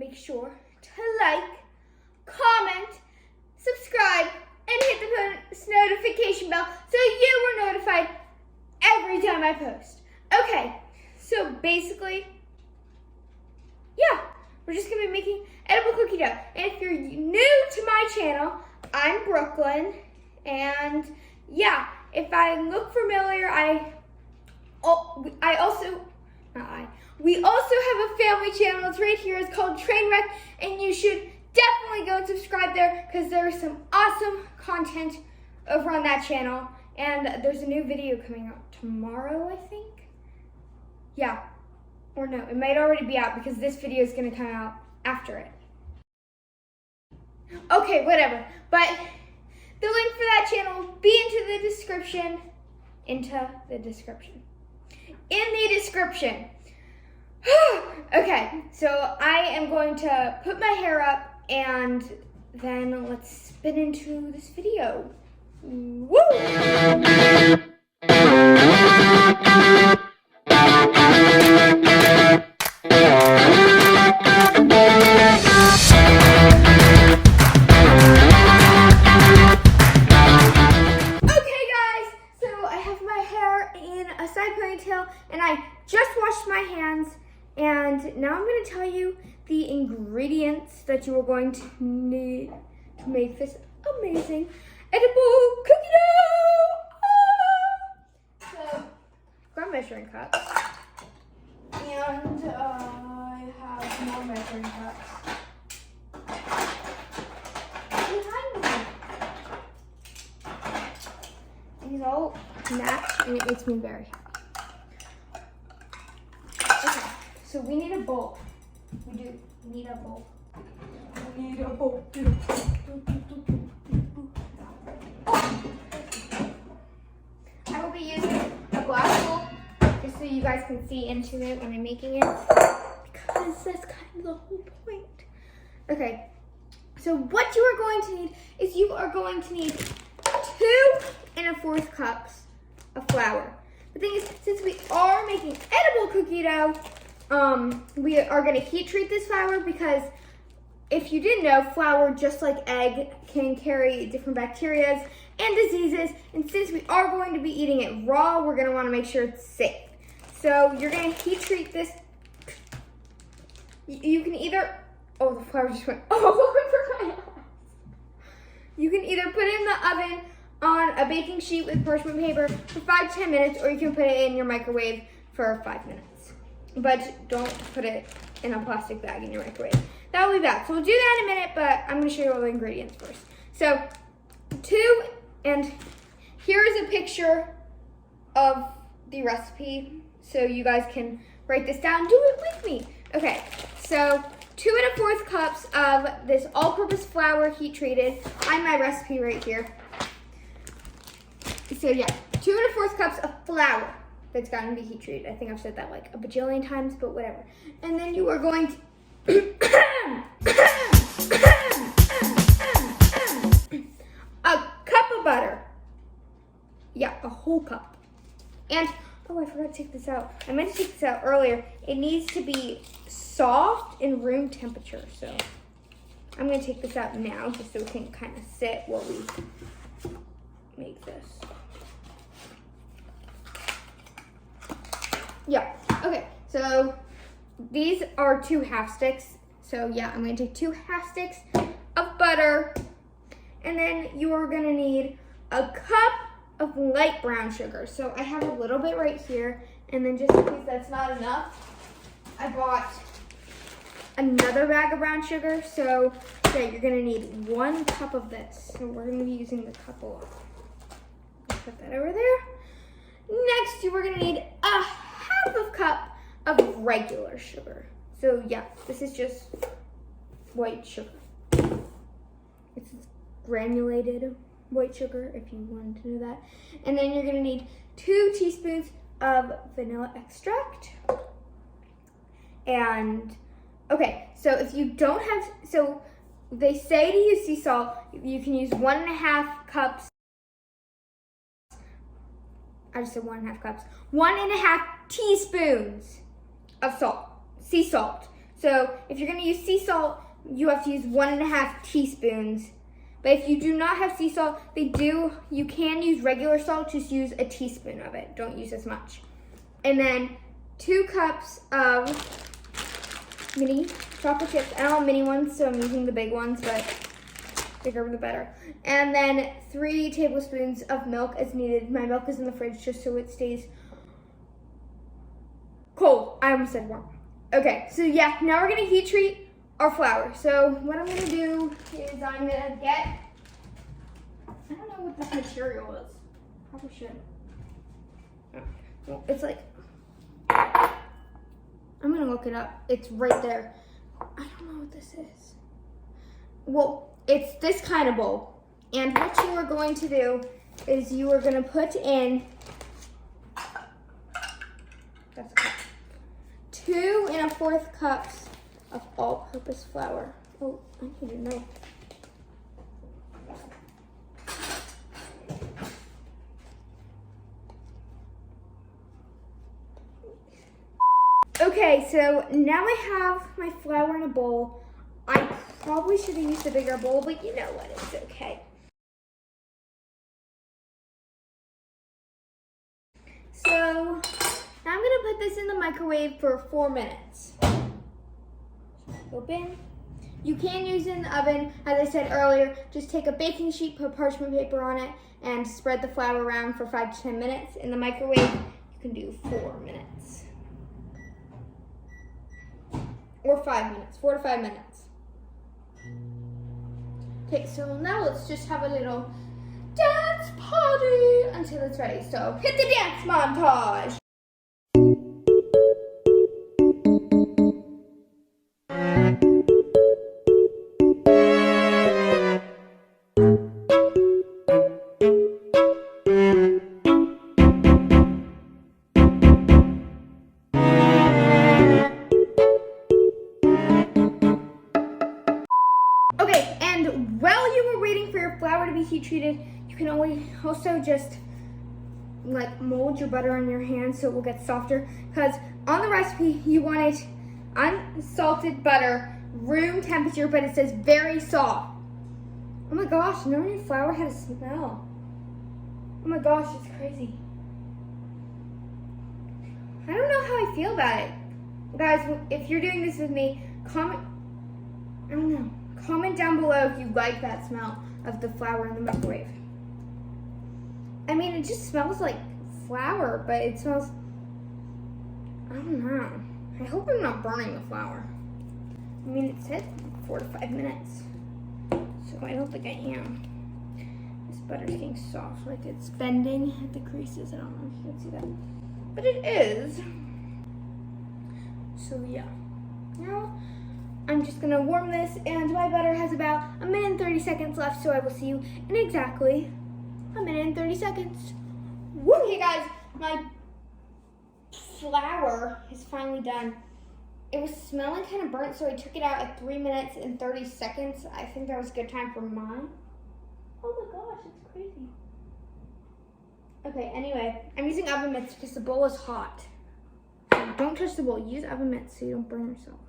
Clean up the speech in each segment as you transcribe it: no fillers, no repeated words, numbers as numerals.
make sure to like, comment, subscribe, and hit the notification bell so you are notified every time I post. Okay, so basically, yeah, we're just gonna be making edible cookie dough. And if you're new to my channel, I'm Brooklyn, and yeah, if I look familiar, we also have a family channel. It's right here. It's called Trainwreck, and you should definitely go and subscribe there because there's some awesome content over on that channel. And there's a new video coming out tomorrow, I think. Yeah, or no, it might already be out because this video is gonna come out after it. Okay, whatever. But the link for that channel will be in the description. Okay, so I am going to put my hair up and then let's spin into this video. Woo! And I just washed my hands, and now I'm going to tell you the ingredients that you are going to need to make this amazing edible cookie dough. So, I've got measuring cups, and I have more measuring cups behind me. These all match, and it makes me very happy. So we need a bowl. We do need a bowl. We need a bowl. I will be using a glass bowl just so you guys can see into it when I'm making it, because that's kind of the whole point. Okay, so what you are going to need is you are going to need 2 1/4 cups of flour. The thing is, since we are making edible cookie dough, we are going to heat treat this flour because if you didn't know, flour, just like egg, can carry different bacteria and diseases. And since we are going to be eating it raw, we're going to want to make sure it's safe. So you're going to heat treat this. You can either, oh, the flour just went all over my eyes. You can either put it in the oven on a baking sheet with parchment paper for 5 to 10 minutes, or you can put it in your microwave for 5 minutes. But don't put it in a plastic bag in your microwave. That will be bad. So we'll do that in a minute, but I'm going to show you all the ingredients first. So, and here is a picture of the recipe so you guys can write this down. Do it with me. Okay, so 2 1/4 cups of this all-purpose flour, heat treated. I have my recipe right here. So yeah, 2 1/4 cups of flour that's gotta be heat treated. I think I've said that like a bajillion times, but whatever. And then you are going to a cup of butter. Yeah, a whole cup. And oh, I forgot to take this out. I meant to take this out earlier. It needs to be soft and room temperature. So I'm gonna take this out now just so it can kind of sit while we make this. Yeah, okay, so these are 2 half sticks. So yeah, I'm gonna take 2 half sticks of butter, and then you are gonna need a cup of light brown sugar. So I have a little bit right here, and then just in case that's not enough, I bought another bag of brown sugar. So yeah, you're gonna need 1 cup of this. So we're gonna be using the cup a lot. Put that over there. Next, you are gonna need a half a cup of regular sugar. So yeah, this is just white sugar. It's granulated white sugar, if you wanted to know that. And then you're gonna need 2 teaspoons of vanilla extract. And okay, so if you don't have, so they say to use sea salt. You can use 1 1/2 cups. I just said 1 1/2 cups. 1 1/2 teaspoons of salt, sea salt. So if you're gonna use sea salt, you have to use 1.5 teaspoons. But if you do not have sea salt, you can use regular salt, just use a teaspoon of it. Don't use as much. And then 2 cups of mini chocolate chips. I don't have mini ones, so I'm using the big ones, but bigger the better. And then 3 tablespoons of milk as needed. My milk is in the fridge just so it stays cold. I almost said warm. Okay, so yeah, now we're gonna heat treat our flour. So what I'm gonna do is I'm gonna get, I don't know what this material is. Probably should. Well, it's like, I'm gonna look it up. It's right there. I don't know what this is. Well, it's this kind of bowl. And what you are going to do is you are gonna put in, that's a cup, 2 1/4 cups of all-purpose flour. Oh, I need to know. Okay, so now I have my flour in a bowl. I probably should have used a bigger bowl, but you know what, it's okay. So now I'm gonna put this in the microwave for 4 minutes. Open. You can use it in the oven, as I said earlier. Just take a baking sheet, put parchment paper on it, and spread the flour around for 5 to 10 minutes. In the microwave, you can do 4 minutes. Or 5 minutes, 4 to 5 minutes. Okay, so now let's just have a little dance party until it's ready. So hit the dance montage. Okay, and while you were waiting for your flour to be heat treated, you can also just like mold your butter on your hand so it will get softer. Because on the recipe, you want it unsalted butter, room temperature, but it says very soft. Oh my gosh, none of your flour had a smell. Oh my gosh, it's crazy. I don't know how I feel about it. Guys, if you're doing this with me, comment down below if you like that smell of the flour in the microwave. I mean, it just smells like flour, but it smells, I don't know. I hope I'm not burning the flour. I mean, it said 4 to 5 minutes, so I don't think I am. This butter's getting soft, like it's bending at the creases. I don't know if you can see that, but it is. So yeah, now I'm just gonna warm this, and my butter has about 1 minute and 30 seconds left, so I will see you in exactly 1 minute and 30 seconds. Woo! Okay guys, my flour is finally done. It was smelling kind of burnt, so I took it out at 3 minutes and 30 seconds. I think that was a good time for mine. Oh my gosh, it's crazy. Okay, anyway, I'm using oven mitts because the bowl is hot. So don't touch the bowl, use oven mitts so you don't burn yourself.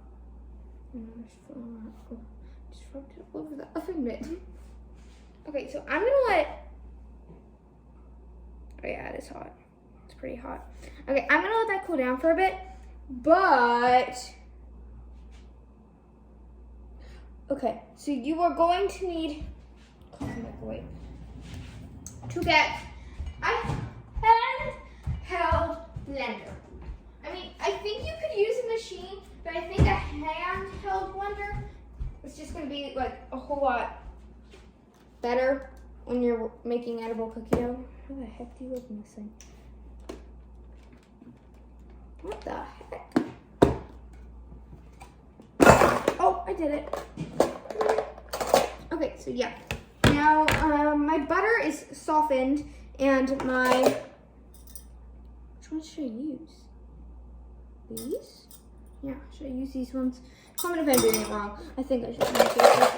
Just rubbed it all over the oven mitt. Okay, so I'm gonna let, oh yeah, it is hot. It's pretty hot. Okay, I'm gonna let that cool down for a bit, but, okay, so you are going to need, microwave, to get a handheld blender. I mean, I think you could use a machine, but I think a handheld blender is just gonna be like a whole lot better when you're making edible cookie dough. How the heck do you open this thing? What the heck? Oh, I did it. Okay, so yeah. Now, my butter is softened, and my, which one should I use? These? Yeah, should I use these ones? Comment if I'm doing it wrong. I think I should use these.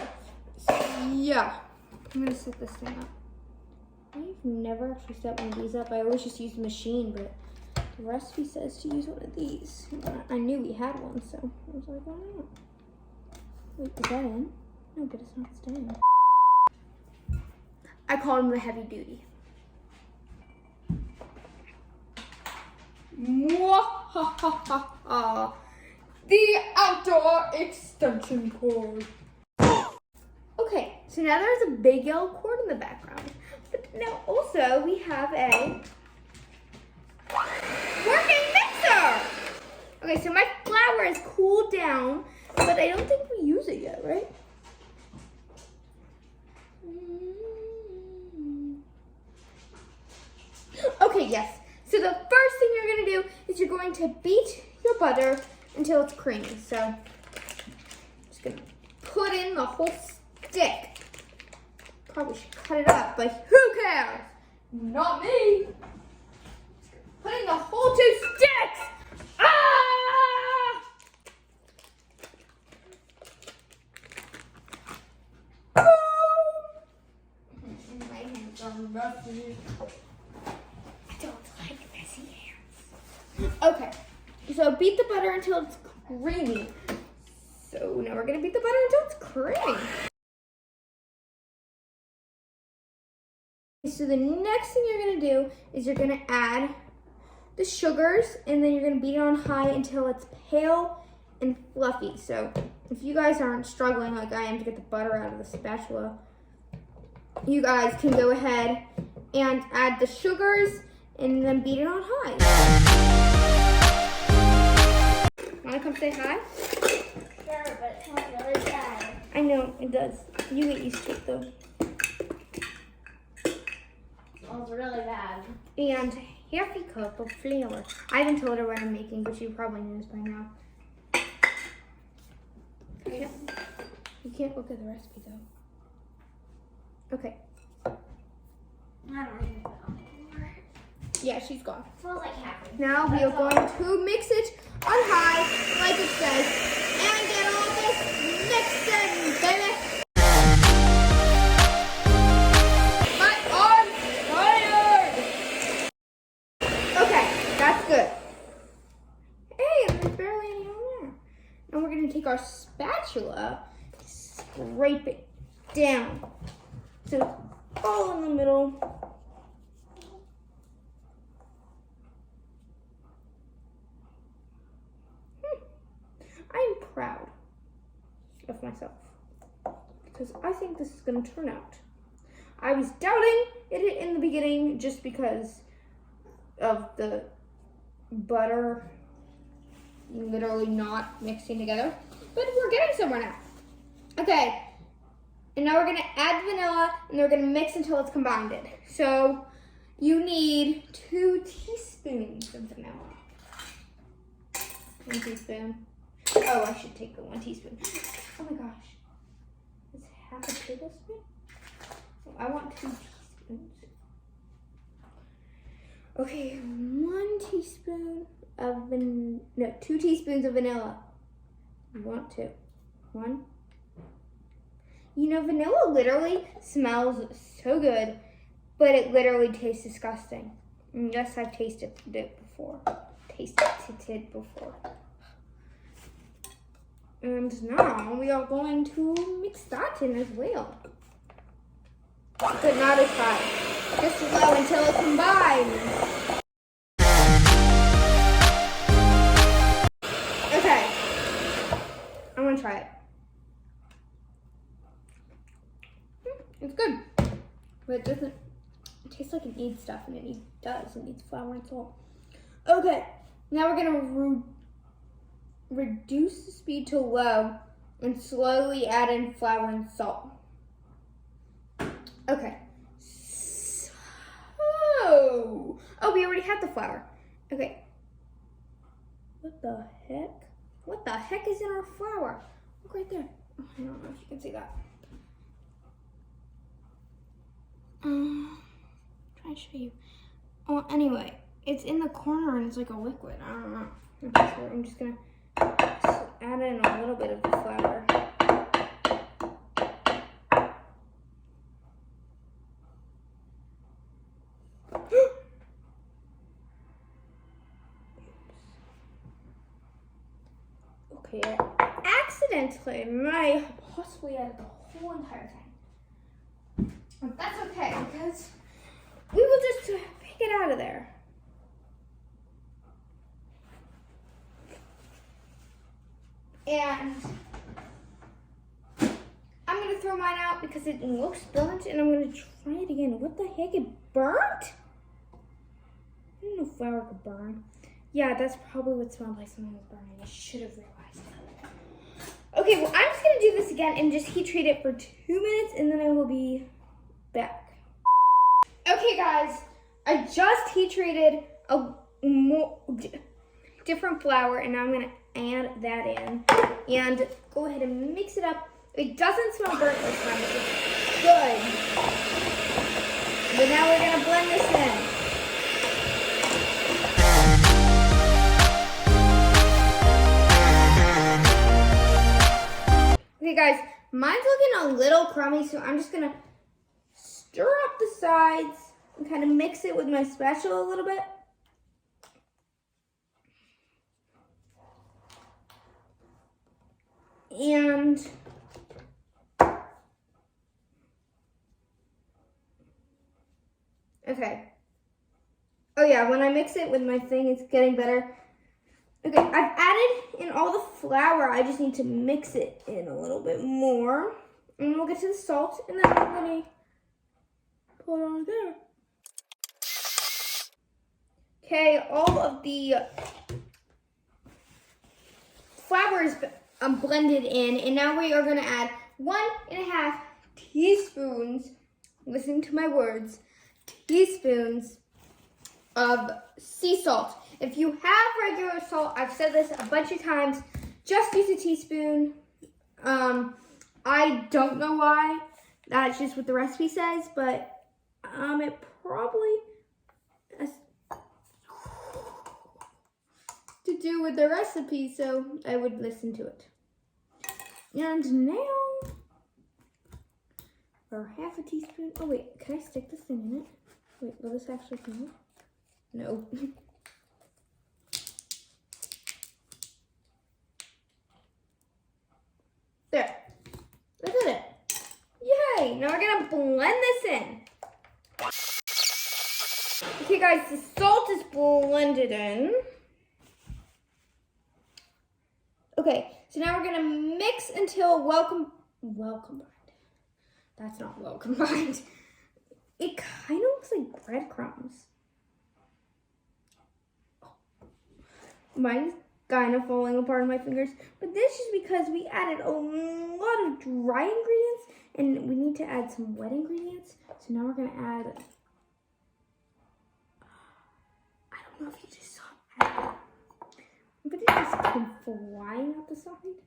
So, yeah, I'm gonna set this thing up. I've never actually set one of these up. I always just use the machine, but The recipe says to use one of these. I knew we had one, so I was like, why not? Wait, is that in? No, but it's not staying. I call him the heavy duty. Mwahahaha. The outdoor extension cord. Okay, so now there's a big yellow cord in the background. But now also we have a working mixer. Okay, so my flour is cooled down, but I don't think we use it yet, right? Okay, yes. So the first thing you're gonna do is you're going to beat your butter until it's creamy. So I'm just gonna put in the whole stick. Probably should cut it up, but who cares? Not me. Put in the whole 2 sticks. Ah! My hands are messy. I don't like messy hands. Okay, so beat the butter until it's creamy. So now we're gonna beat the butter until it's creamy. So the next thing you're gonna do is you're gonna add the sugars, and then you're gonna beat it on high until it's pale and fluffy. So if you guys aren't struggling like I am to get the butter out of the spatula, you guys can go ahead and add the sugars and then beat it on high. Wanna come say hi? Sure, but it smells really bad. I know, it does. You get used to it though. It smells really bad. And half a cup of flour. I haven't told her what I'm making, but you probably know this by now. You can't look at the recipe though. Okay. I don't even know. Yeah, she's gone. It smells like happy. Now we are going to mix it on high, like it says, and get all this mixed in, baby. But I'm tired. Okay, that's good. Hey, there's barely any on there. Now we're gonna take our spatula, scrape it down, so it's all in the middle. I'm proud of myself because I think this is going to turn out. I was doubting it in the beginning just because of the butter literally not mixing together, but we're getting somewhere now. Okay, and now we're going to add vanilla and we're going to mix until it's combined. So you need 2 teaspoons of vanilla. 1 teaspoon. Oh, I should take the 1 teaspoon. Oh my gosh. It's half a tablespoon? Oh, I want 2 teaspoons. Okay, 1 teaspoon of 2 teaspoons of vanilla. You want 2. 1. You know, vanilla literally smells so good, but it literally tastes disgusting. And yes, I've tasted it before. And now we are going to mix that in as well. But not as high. Just low until it combines. Okay. I'm gonna try it. It's good. But it doesn't, it tastes like it needs stuff, and it does. It needs flour and salt. Okay. Now we're gonna reduce the speed to low and slowly add in flour and salt. Okay. So, oh, we already had the flour. Okay. What the heck? What the heck is in our flour? Look right there. Oh, I don't know if you can see that. Try to show you. Oh, anyway, it's in the corner and it's like a liquid. I don't know. Okay, so I'm just gonna add in a little bit of the flour. Okay, accidentally, I possibly added the whole entire thing. But that's okay, because we will just pick it out of there. And I'm going to throw mine out because it looks burnt, and I'm going to try it again. What the heck? It burnt? I didn't know flour could burn. Yeah, that's probably what smelled like something was burning. I should have realized that. Okay, well, I'm just going to do this again and just heat treat it for 2 minutes, and then I will be back. Okay, guys, I just heat treated a more different flour, and now I'm going to add that in and go ahead and mix it up. It doesn't smell burnt this time, which is good. But now we're going to blend this in. Okay, guys, mine's looking a little crummy, so I'm just going to stir up the sides and kind of mix it with my spatula a little bit. And okay. Oh yeah, when I mix it with my thing, it's getting better. Okay, I've added in all the flour. I just need to mix it in a little bit more. And then we'll get to the salt, and then I'm going to put it on there. Okay, all of the flour is blended in, and now we are going to add 1.5 teaspoons, listen to my words, teaspoons of sea salt. If you have regular salt, I've said this a bunch of times, just use a teaspoon. I don't know why, that's just what the recipe says, but it probably has to do with the recipe, so I would listen to it. And now, for 1/2 teaspoon, oh wait, can I stick this thing in it? Wait, will this actually come out? No. There. Look at it. Yay! Now we're gonna blend this in. Okay guys, the salt is blended in. Okay, so now we're gonna mix until well combined. That's not well combined. It kind of looks like breadcrumbs. Mine's kind of falling apart on my fingers, but this is because we added a lot of dry ingredients and we need to add some wet ingredients. So now we're gonna add, I don't know if you just saw that, but it just came flying out the side.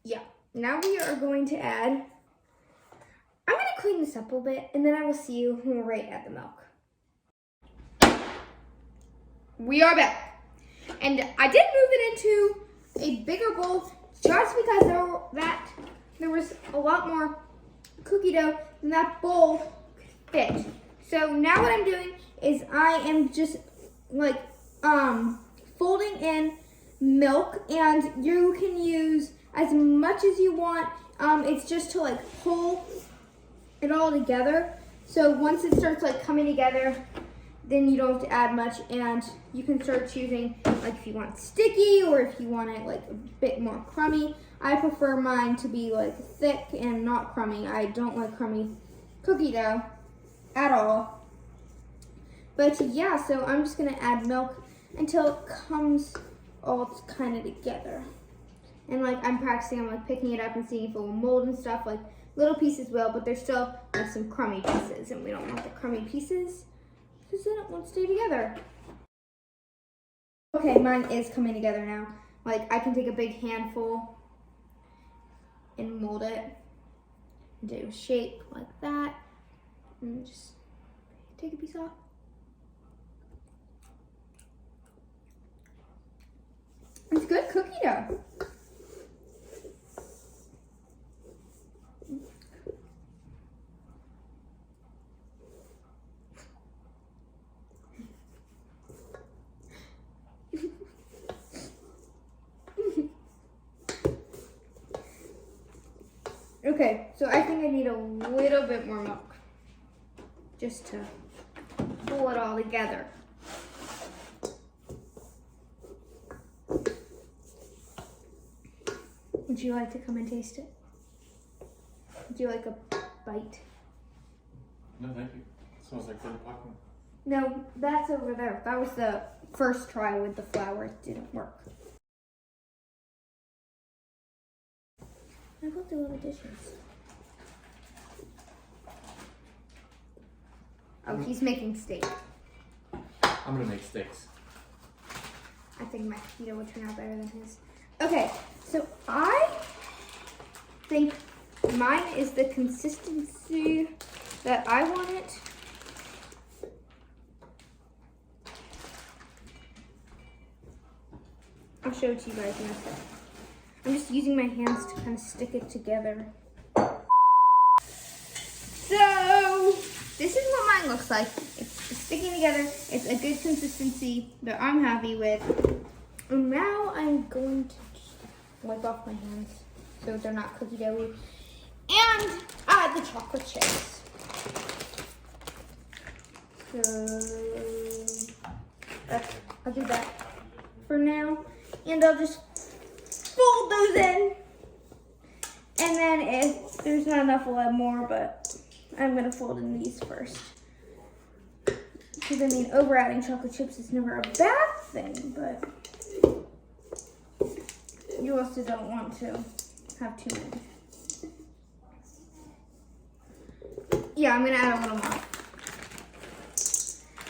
Yeah, now we are going to add, I'm gonna clean this up a little bit and then I will see you when we're ready to add the milk. We are back, and I did move it into a bigger bowl just because there was a lot more cookie dough than that bowl could fit. So now what I'm doing is I am just like folding in milk, and you can use as much as you want. It's just to like pull it all together. So once it starts like coming together, then you don't have to add much, and you can start choosing like if you want it sticky or if you want it like a bit more crummy. I prefer mine to be like thick and not crummy. I don't like crummy cookie dough at all. But yeah, so I'm just gonna add milk until it comes all kind of together. And like I'm practicing, I'm like picking it up and seeing if it will mold and stuff. Like little pieces will, but there's still like some crummy pieces, and we don't want the crummy pieces, because then it won't stay together. Okay, mine is coming together now. Like I can take a big handful and mold it into a shape like that, and just take a piece off. It's good cookie dough. Okay, so I think I need a little bit more milk. Just to pull it all together. Would you like to come and taste it? Would you like a bite? No, thank you. It smells like frozen popcorn. No, that's over there. That was the first try with the flour. It didn't work. I will do all the dishes. Oh, he's making steak. I'm gonna make steaks. I think my fajita would turn out better than his. Okay, so I think mine is the consistency that I want it. I'll show it to you guys in a sec. I'm just using my hands to kind of stick it together. So, this is what mine looks like. It's sticking together. It's a good consistency that I'm happy with. And now I'm going to just wipe off my hands so they're not cookie doughy. And add the chocolate chips. So, I'll do that for now. And I'll just fold those in. And then if there's not enough, we'll add more, but I'm gonna fold in these first. Because I mean, over adding chocolate chips is never a bad thing, but you also don't want to have too many. Yeah, I'm gonna add a little more.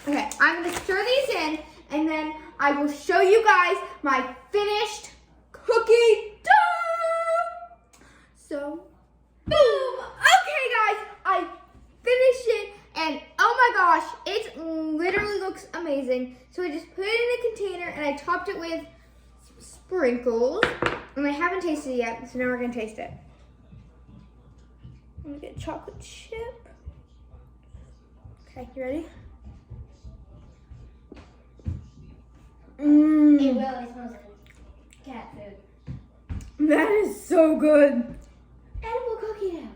Okay, I'm gonna stir these in, and then I will show you guys my finished cookie dough. So, boom! Okay, guys, I finished it, and oh my gosh, it literally looks amazing. So I just put it in a container, and I topped it with sprinkles, and I haven't tasted it yet, so now we're gonna taste it. I'm gonna get chocolate chip. Okay, you ready? It really smells like cat food. That is so good. Edible cookie dough.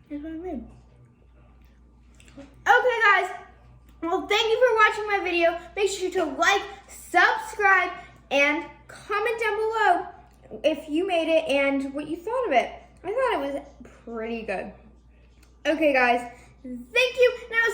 That's what I made. Okay, guys. Well, thank you for watching my video. Make sure to like, subscribe, and comment down below if you made it and what you thought of it. I thought it was pretty good. Okay, guys. Thank you. Now